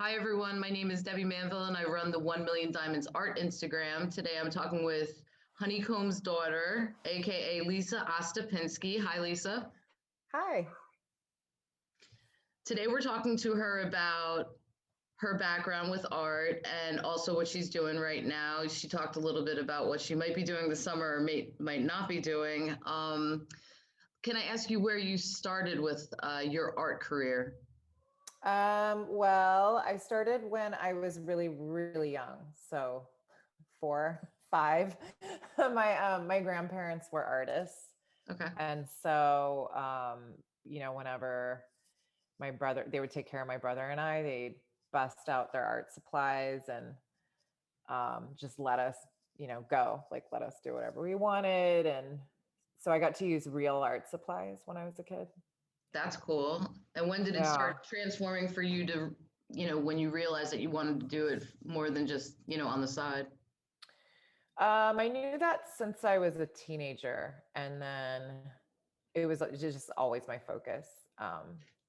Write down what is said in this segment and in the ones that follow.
Hi, everyone. My name is Debbie Manville, and I run the 1 Million Diamonds Art Instagram. Today, I'm talking with Honeycomb's daughter, aka Lisa Ostapinski. Hi, Lisa. Hi. Today, we're talking to her about her background with art and also what she's doing right now. She talked a little bit about what she might be doing this summer or might not be doing. Can I ask you where you started with your art career? Well, I started when I was really, really young. So 4, 5. My grandparents were artists. Okay. And so whenever my brother, they would take care of my brother and I, they'd bust out their art supplies and just let us, go, like let us do whatever we wanted. And so I got to use real art supplies when I was a kid. That's cool. And when did it Yeah. start transforming for you to, when you realized that you wanted to do it more than just, on the side? I knew that since I was a teenager, and then it was just always my focus.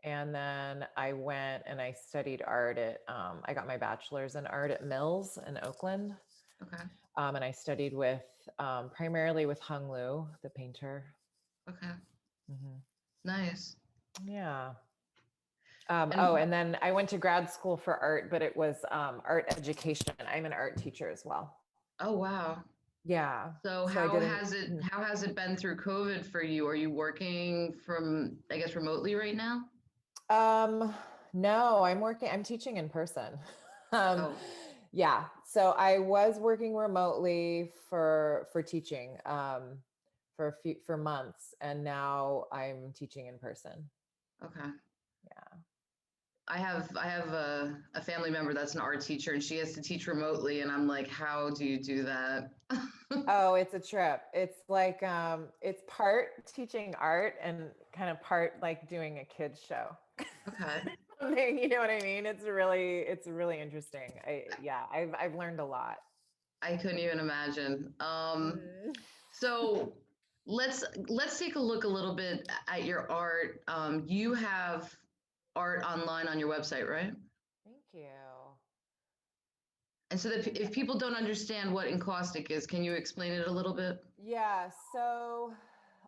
And then I went and I studied art at, I got my bachelor's in art at Mills in Oakland. Okay. And I studied with, primarily with Hung Lu, the painter. Okay. Hmm. Nice. Yeah. And And then I went to grad school for art, but it was art education. I'm an art teacher as well. oh wow. Yeah. So So I how didn't. has it been through COVID for you? Are you working from, I guess, remotely right now? Um, no, I'm teaching in person. Um, Oh, yeah. So I was working remotely for teaching for months, and now I'm teaching in person. okay. Yeah. I have a family member that's an art teacher and she has to teach remotely and I'm like, how do you do that? Oh, it's a trip. It's like it's part teaching art and kind of part like doing a kids show. Okay. You know what I mean? It's really interesting. I've learned a lot. I couldn't even imagine. Mm. So let's take a look a little bit at your art. You have art online on your website, right? Thank you. And so that if people don't understand what encaustic is, can you explain it a little bit? Yeah, so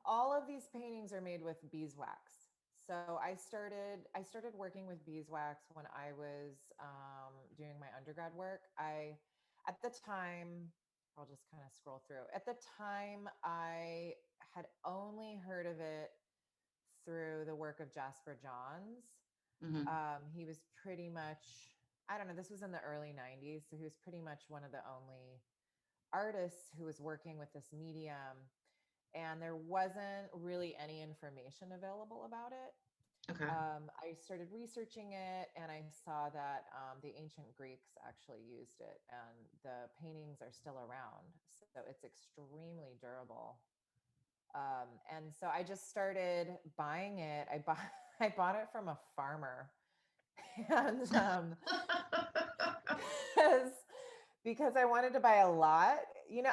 all of these paintings are made with beeswax. So I started working with beeswax when I was doing my undergrad work. I at the time, I'll just kind of scroll through. At the time, I had only heard of it through the work of Jasper Johns. Hmm. He was pretty much, I don't know, this was in the early 90s. So he was pretty much one of the only artist who was working with this medium, and there wasn't really any information available about it. Okay. I started researching it and I saw that the ancient Greeks actually used it, and the paintings are still around. So it's extremely durable. And so I just started buying it. I bought it from a farmer. And because because I wanted to buy a lot.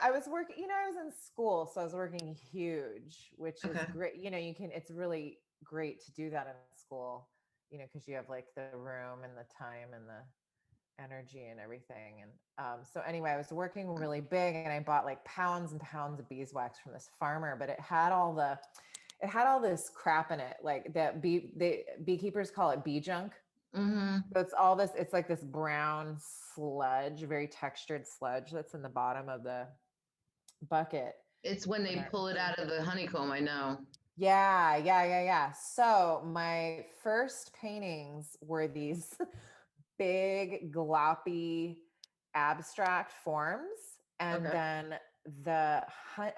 I was working, I was in school, so I was working huge, which is Okay. great. It's really great to do that in school, because you have like the room and the time and the energy and everything. And so anyway, I was working really big and I bought like pounds and pounds of beeswax from this farmer, but it had all this crap in it, like the beekeepers call it bee junk. Hmm. So it's all this, it's like this brown sludge, very textured sludge that's in the bottom of the bucket. It's when When they they're, pull it out of the honeycomb, I know. yeah, yeah, yeah, yeah. So my first paintings were these big, gloppy, abstract forms. And Okay. then the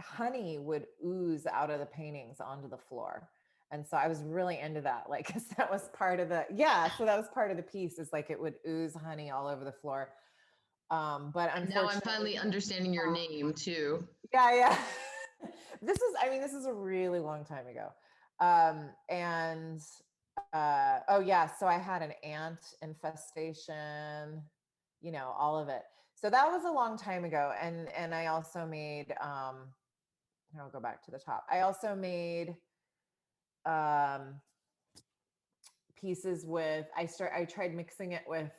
honey would ooze out of the paintings onto the floor. And so I was really into that, like, because that was part of so that was part of the piece, is like it would ooze honey all over the floor. But And now I'm unfortunately, finally understanding your name too. yeah, yeah. This is a really long time ago. And oh yeah, so I had an ant infestation, all of it. So that was a long time ago. And I also made I'll go back to the top. I also made um pieces with, I tried mixing it with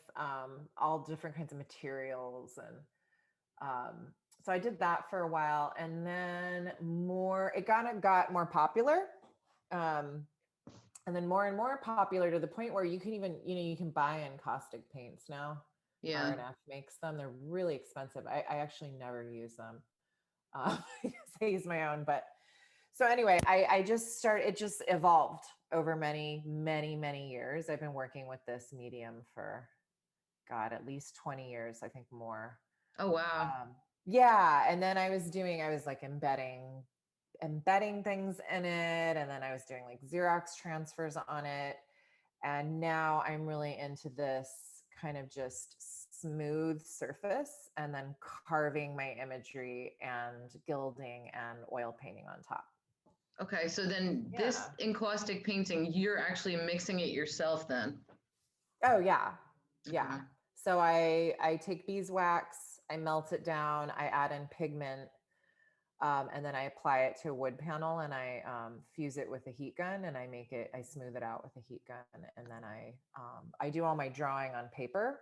all different kinds of materials. And so I did that for a while, and then it kind of got more popular. Um, and then more and more popular to the point where you can even, you can buy encaustic paints now. Yeah. RNF makes them. They're really expensive. I actually never use them. Because I use my own. But so anyway, I just started, it just evolved over many, many, many years. I've been working with this medium for, God, at least 20 years, I think more. Oh, wow. Yeah. And then I was like embedding things in it. And then I was doing like Xerox transfers on it. And now I'm really into this kind of just smooth surface, and then carving my imagery and gilding and oil painting on top. Okay, so then this Yeah. encaustic painting, you're actually mixing it yourself then? Oh yeah. Yeah. Okay. So I take beeswax, I melt it down, I add in pigment, and then I apply it to a wood panel, and I fuse it with a heat gun, and I smooth it out with a heat gun, and then I do all my drawing on paper,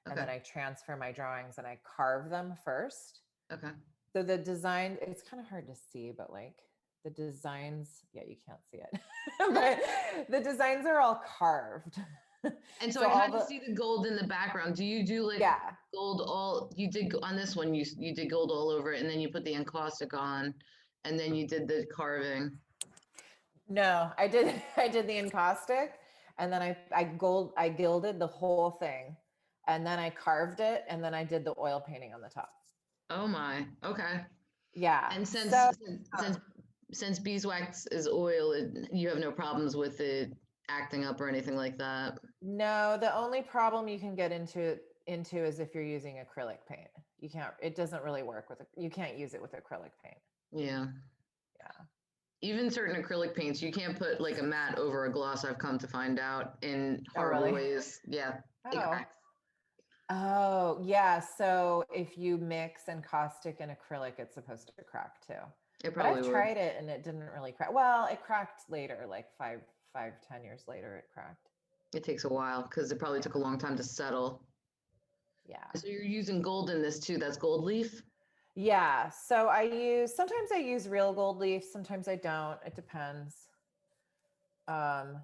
and Okay. then I transfer my drawings and I carve them first. Okay. So the design, it's kind of hard to see, but like the designs, yeah, you can't see it, but the designs are all carved. And so So I all kind of the, see the gold in the background. Do you do like yeah. gold all, you did on this one, you did gold all over it, and then you put the encaustic on, and then you did the carving. No, I did the encaustic, and then I gilded the whole thing, and then I carved it, and then I did the oil painting on the top. Oh my. Okay. Yeah. And So since beeswax is oil, you have no problems with it acting up or anything like that. no, the only problem you can get into is if you're using acrylic paint. You can't, it doesn't really work with, you can't use it with acrylic paint. Yeah. Yeah. Even certain acrylic paints, you can't put like a matte over a gloss, I've come to find out in Oh, horrible really? ways. Yeah, it Oh. cracks. Oh, yeah. So if you mix encaustic and acrylic, it's supposed to crack too. It But I've probably would. tried it and it didn't really crack. Well, it cracked later, like 10 years later, it cracked. It takes a while because it probably took a Yeah. long time to settle. Yeah. So you're using gold in this too. That's gold leaf? Yeah. So sometimes I use real gold leaf, sometimes I don't. It depends. Um,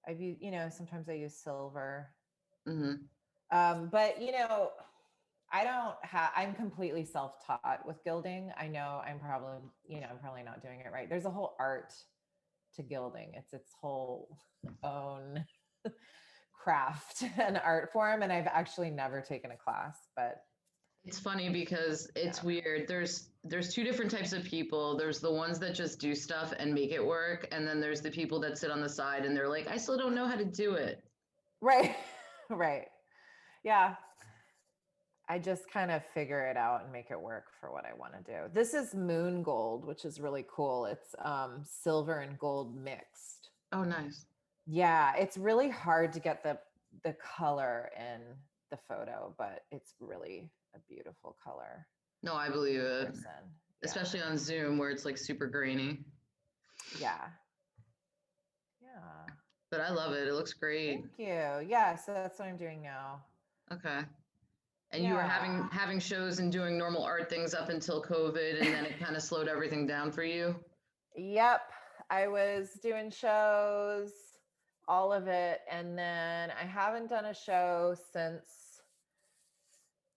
I've used, sometimes I use silver. Mm-hmm. But I'm completely self-taught with gilding. I know I'm probably not doing it right. There's a whole art to gilding. It's its whole own craft and art form. And I've actually never taken a class, but It's funny because it's yeah. weird. There's two different types of people. There's the ones that just do stuff and make it work, and then there's the people that sit on the side and they're like, I still don't know how to do it. Right. Right. Yeah. I just kind of figure it out and make it work for what I want to do. This is moon gold, which is really cool. It's silver and gold mixed. Oh, nice. Yeah, it's really hard to get the color in the photo, but it's really a beautiful color No, I believe in it. person. Yeah. Especially on Zoom where it's like super grainy. Yeah. Yeah. But I love it. It looks great. Thank you. Yeah, so that's what I'm doing now. Okay. And you were Yeah. having shows and doing normal art things up until COVID, and then it kind of slowed everything down for you. Yep. I was doing shows, all of it. And then I haven't done a show since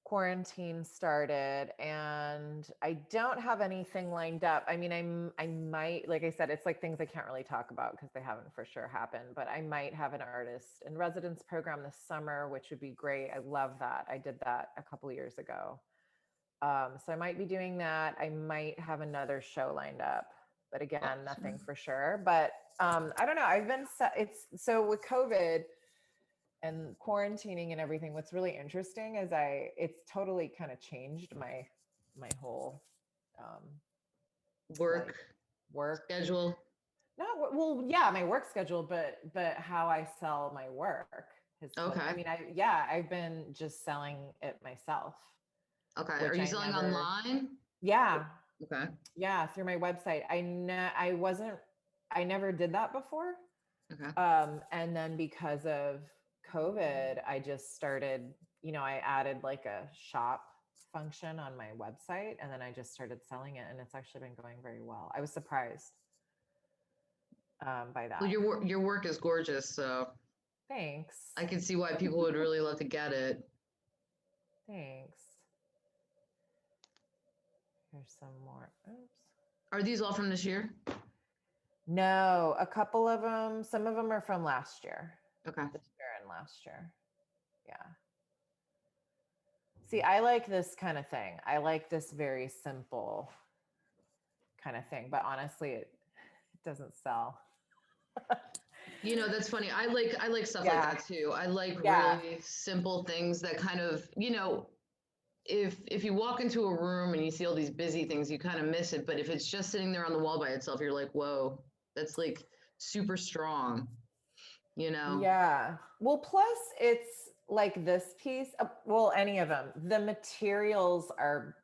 quarantine started, and I don't have anything lined up. I mean, I might, like I said, it's like things I can't really talk about because they haven't for sure happened, but I might have an artist in residence program this summer, which would be great. I love that. I did that a couple of years ago. So I might be doing that. I might have another show lined up, but again, nothing Awesome. for sure. But I don't know. It's so with COVID and quarantining and everything, what's really interesting is it's totally kind of changed my whole like Work work. schedule. Not well, yeah, my work schedule, but how I sell my work has I Okay. mean, I've been just selling it myself, Okay. Are which you I selling never. online? Yeah. Okay. Yeah, through my website. I never did that before. Okay. And then because of COVID, I just started, I added like a shop function on my website, and then I just started selling it, and it's actually been going very well. I was surprised by Well, that. your work is gorgeous, so Thanks. I can see why people would really love to get it. Thanks. Here's some more. Oops. Are these all from this year? No, a couple of them. Some of them are from last year. Okay. This year and last year. Yeah. See, I like this kind of thing. I like this very simple kind of thing, but honestly, it doesn't sell. That's funny. I like stuff like that too. I like really simple things that kind of, if you walk into a room and you see all these busy things, you kind of miss it. But if it's just sitting there on the wall by itself, you're like, whoa, that's like super strong, Yeah. Well, plus it's like this piece, well, any of them, the materials are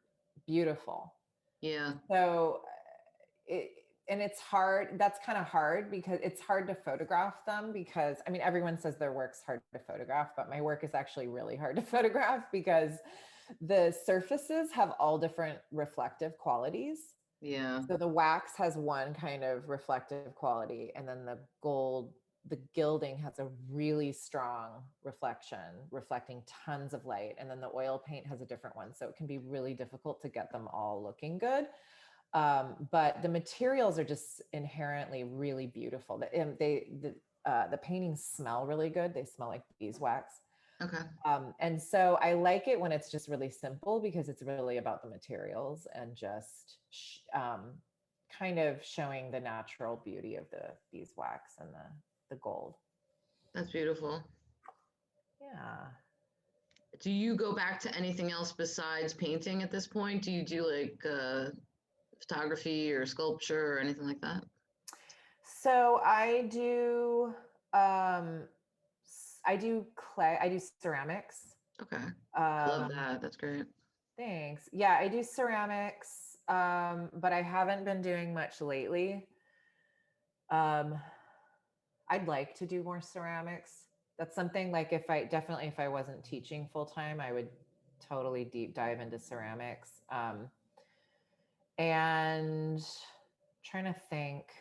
beautiful. Yeah. So and it's hard. That's kind of hard because it's hard to photograph them because I mean, everyone says their work's hard to photograph, but my work is actually really hard to photograph because the surfaces have all different reflective qualities. Yeah. So the wax has one kind of reflective quality, and then the gilding has a really strong reflection, reflecting tons of light. And then the oil paint has a different one. So it can be really difficult to get them all looking good. But the materials are just inherently really beautiful. The paintings smell really good. They smell like beeswax. Okay. And so I like it when it's just really simple because it's really about the materials and just kind of showing the natural beauty of the beeswax and the gold. That's beautiful. Yeah. Do you go back to anything else besides painting at this point? Do you do like photography or sculpture or anything like that? So I do clay, I do ceramics. Okay. I love that. That's great. Thanks. Yeah, I do ceramics, but I haven't been doing much lately. I'd like to do more ceramics. That's something like if I wasn't teaching full time, I would totally deep dive into ceramics. And trying to think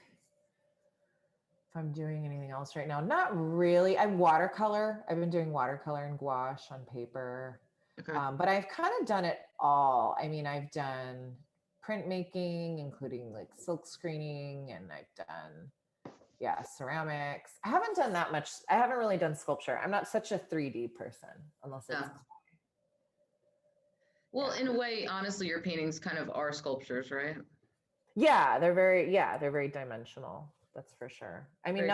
if I'm doing anything else right now. Not really. I've been doing watercolor and gouache on paper. Okay. But I've kind of done it all. I mean, I've done printmaking, including like silk screening, and I've done ceramics. I haven't done that much. I haven't really done sculpture. I'm not such a 3D person unless it's Well, in a way, honestly, your paintings kind of are sculptures, right? Yeah, they're very dimensional. That's for sure. I mean,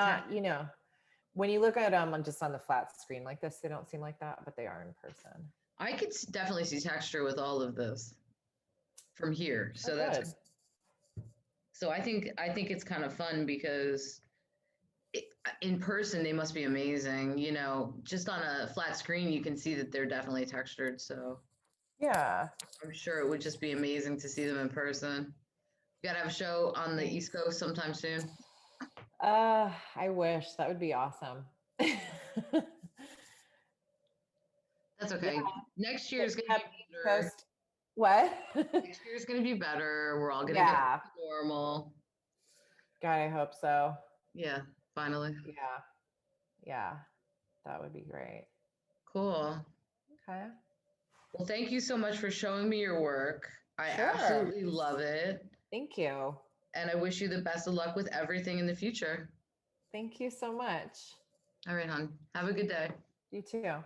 when you look at them just on the flat screen like this, they don't seem like that, but they are in person. I could definitely see texture with all of this from here. So that's good. So I think it's kind of fun because in person they must be amazing. Just on a flat screen you can see that they're definitely textured. So yeah, I'm sure it would just be amazing to see them in person. You gotta have a show on the East Coast sometime soon. I wish. That would be awesome. That's okay. Next year is gonna be better. What? Next year is gonna be better. We're all gonna get normal. God, I hope so. Yeah, finally. Yeah, that would be great. Cool. Okay. Well, thank you so much for showing me your work. I absolutely love it. Thank you. And I wish you the best of luck with everything in the future. Thank you so much. All right, hon. Have a good day. You too.